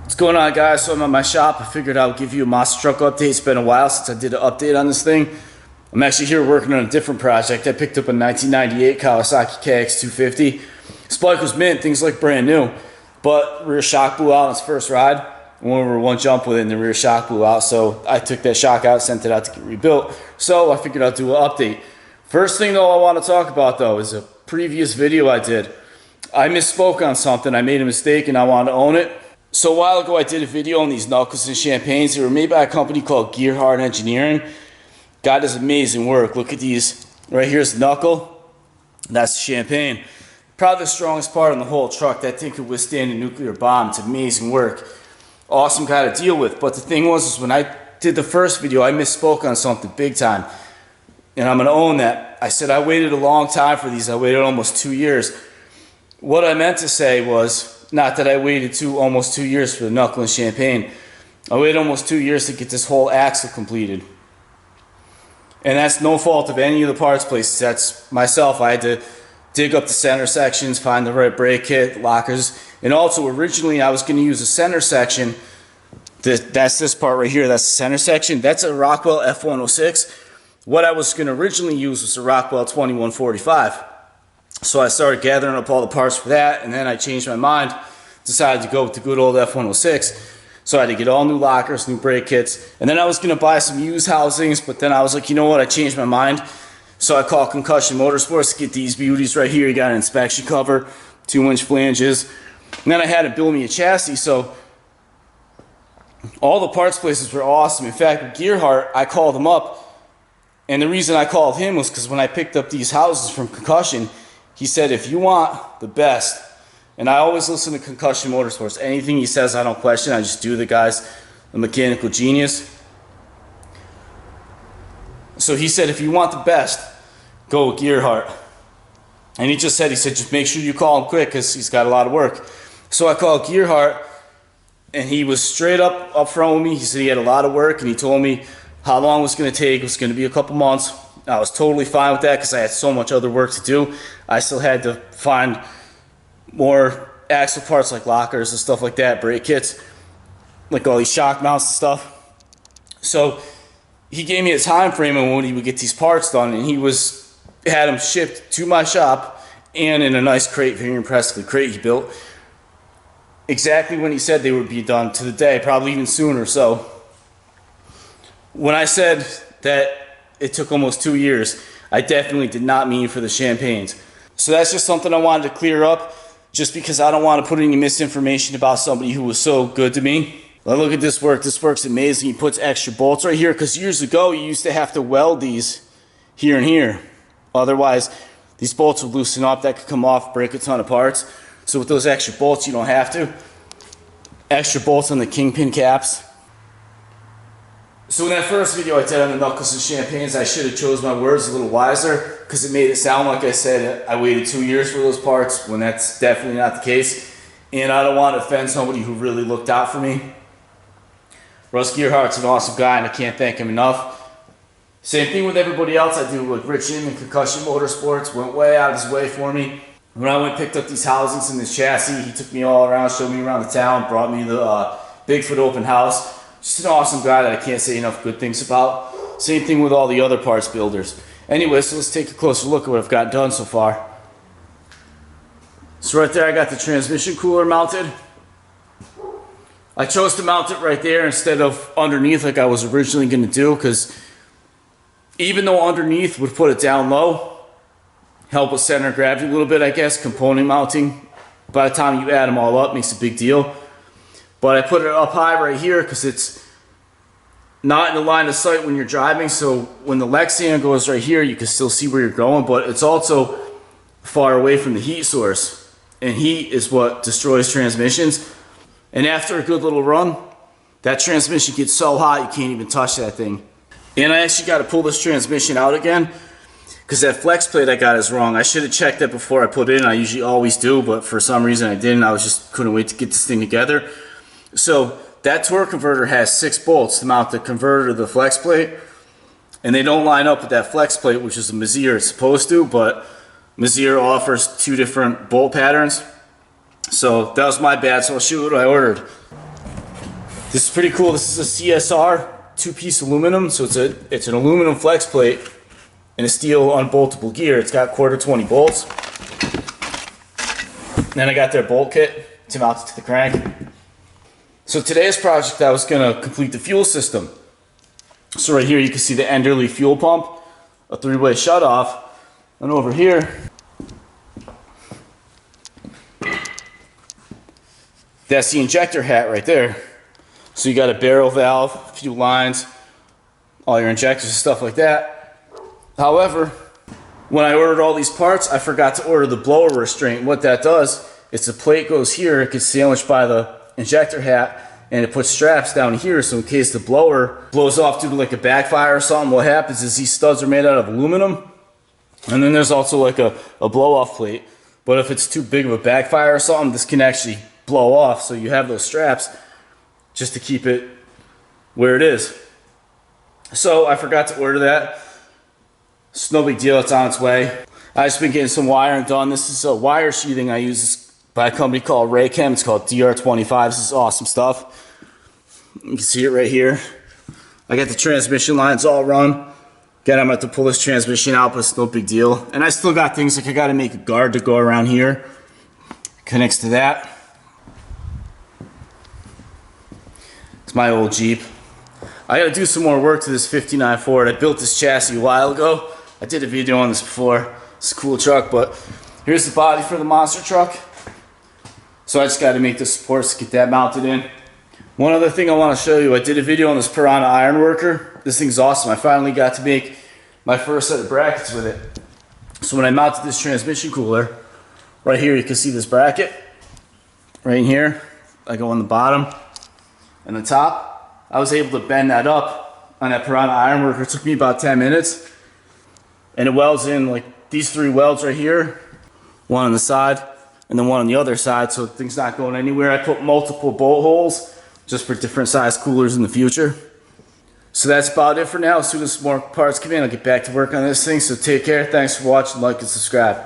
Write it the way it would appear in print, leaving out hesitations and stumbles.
What's going on, guys? So I'm at my shop. I figured I would give you a monster truck update. It's been a while since I did an update on this thing. I'm actually here working on a different project. I picked up a 1998 Kawasaki KX250. This bike was mint, things like brand new, but rear shock blew out on its first ride. When we were one jump with it and the rear shock blew out, so I took that shock out, sent it out to get rebuilt. So I figured I'd do an update. First thing though I want to talk about though is a previous video I did. I misspoke on something. I made a mistake and I wanted to own it. So a while ago I did a video on these knuckles and champagnes. They were made by a company called Gearhart Engineering. God does amazing work. Look at these. Right here's the knuckle. That's the champagne. Probably the strongest part on the whole truck. That thing could withstand a nuclear bomb. It's amazing work. Awesome guy to deal with. But the thing was is when I did the first video, I misspoke on something big time. And I'm going to own that. I said I waited a long time for these. I waited almost 2 years. What I meant to say was, not that I waited almost 2 years for the knuckle and champagne. I waited almost 2 years to get this whole axle completed. And that's no fault of any of the parts places. That's myself. I had to dig up the center sections, find the right brake kit, lockers. And also originally I was going to use a center section. That's this part right here. That's the center section. That's a Rockwell F106. What I was going to originally use was a Rockwell 2145. So I started gathering up all the parts for that, and then I changed my mind, decided to go with the good old F106. So I had to get all new lockers, new brake kits, and then I was going to buy some used housings, but then I was like, you know what, I changed my mind. So I called Concussion Motorsports to get these beauties right here. You got an inspection cover, 2-inch flanges, and then I had to build me a chassis. So all the parts places were awesome. In fact, with Gearhart, I called them up, and the reason I called him was because when I picked up these houses from Concussion, he said, if you want the best, and I always listen to Concussion Motorsports. Anything he says, I don't question. I just do. The guy's a mechanical genius. So he said, if you want the best, go with Gearhart. And he said, just make sure you call him quick because he's got a lot of work. So I called Gearhart, and he was straight up front with me. He said he had a lot of work, and he told me how long it was going to take. It was going to be a couple months. I was totally fine with that because I had so much other work to do. I still had to find more axle parts like lockers and stuff like that, brake kits, like all these shock mounts and stuff. So he gave me a time frame on when he would get these parts done, and he had them shipped to my shop and in a nice crate, very impressive crate he built. Exactly when he said they would be done to the day, probably even sooner. So when I said that it took almost 2 years, I definitely did not mean for the champagnes. So that's just something I wanted to clear up, just because I don't want to put any misinformation about somebody who was so good to me. Now look at this work. This work's amazing. He puts extra bolts right here because years ago you used to have to weld these here and here. Otherwise, these bolts would loosen up. That could come off, break a ton of parts. So with those extra bolts, you don't have to. Extra bolts on the kingpin caps. So in that first video I did on the knuckles and champagnes, I should have chose my words a little wiser because it made it sound like I said I waited 2 years for those parts when that's definitely not the case. And I don't want to offend somebody who really looked out for me. Russ Gearhart's an awesome guy and I can't thank him enough. Same thing with everybody else I do, like Rich and Concussion Motorsports went way out of his way for me. When I went and picked up these housings and this chassis, he took me all around, showed me around the town, brought me the Bigfoot open house. Just an awesome guy that I can't say enough good things about. Same thing with all the other parts builders. Anyway, so let's take a closer look at what I've got done so far. So right there I got the transmission cooler mounted. I chose to mount it right there instead of underneath like I was originally going to do, because even though underneath would put it down low, help with center of gravity a little bit, I guess, component mounting, by the time you add them all up, makes a big deal. But I put it up high right here because it's not in the line of sight when you're driving. So when the Lexan goes right here, you can still see where you're going, but it's also far away from the heat source. And heat is what destroys transmissions. And after a good little run, that transmission gets so hot you can't even touch that thing. And I actually got to pull this transmission out again because that flex plate I got is wrong. I should have checked that before I put it in. I usually always do, but for some reason I didn't. I couldn't wait to get this thing together. So that torque converter has 6 bolts to mount the converter to the flex plate, and they don't line up with that flex plate, which is the Mazir it's supposed to, but Mazir offers 2 different bolt patterns. So that was my bad, so I'll show you what I ordered. This is pretty cool. This is a CSR 2-piece aluminum. So it's an aluminum flex plate and a steel unboltable gear. It's got 1/4 bolts. And then I got their bolt kit to mount it to the crank. So today's project, I was gonna complete the fuel system. So right here you can see the Enderley fuel pump, a 3-way shutoff, and over here that's the injector hat right there. So you got a barrel valve, a few lines, all your injectors and stuff like that. However, when I ordered all these parts, I forgot to order the blower restraint. What that does is the plate goes here, it gets sandwiched by the injector hat, and it puts straps down here, so in case the blower blows off due to like a backfire or something, what happens is these studs are made out of aluminum. And then there's also like a blow-off plate. But if it's too big of a backfire or something, this can actually blow off. So you have those straps just to keep it where it is. So I forgot to order that. It's no big deal, it's on its way. I've just been getting some wiring done. This is a wire sheathing I use by a company called Raychem. It's called DR25. This is awesome stuff. You can see it right here. I got the transmission lines all run. Again, I'm going to have to pull this transmission out, but it's no big deal. And I still got things like I got to make a guard to go around here. Connects to that. It's my old Jeep. I got to do some more work to this 59 Ford. I built this chassis a while ago. I did a video on this before. It's a cool truck, but here's the body for the monster truck. So I just got to make the supports to get that mounted in. One other thing I want to show you, I did a video on this Piranha iron worker. This thing's awesome. I finally got to make my first set of brackets with it. So when I mounted this transmission cooler, right here you can see this bracket. Right in here, I go on the bottom and the top. I was able to bend that up on that Piranha iron worker. It took me about 10 minutes. And it welds in like these 3 welds right here. One on the side and then one on the other side, so things not going anywhere. I put multiple bolt holes just for different size coolers in the future. So that's about it for now. As soon as more parts come in, I'll get back to work on this thing. So take care. Thanks for watching. Like and subscribe.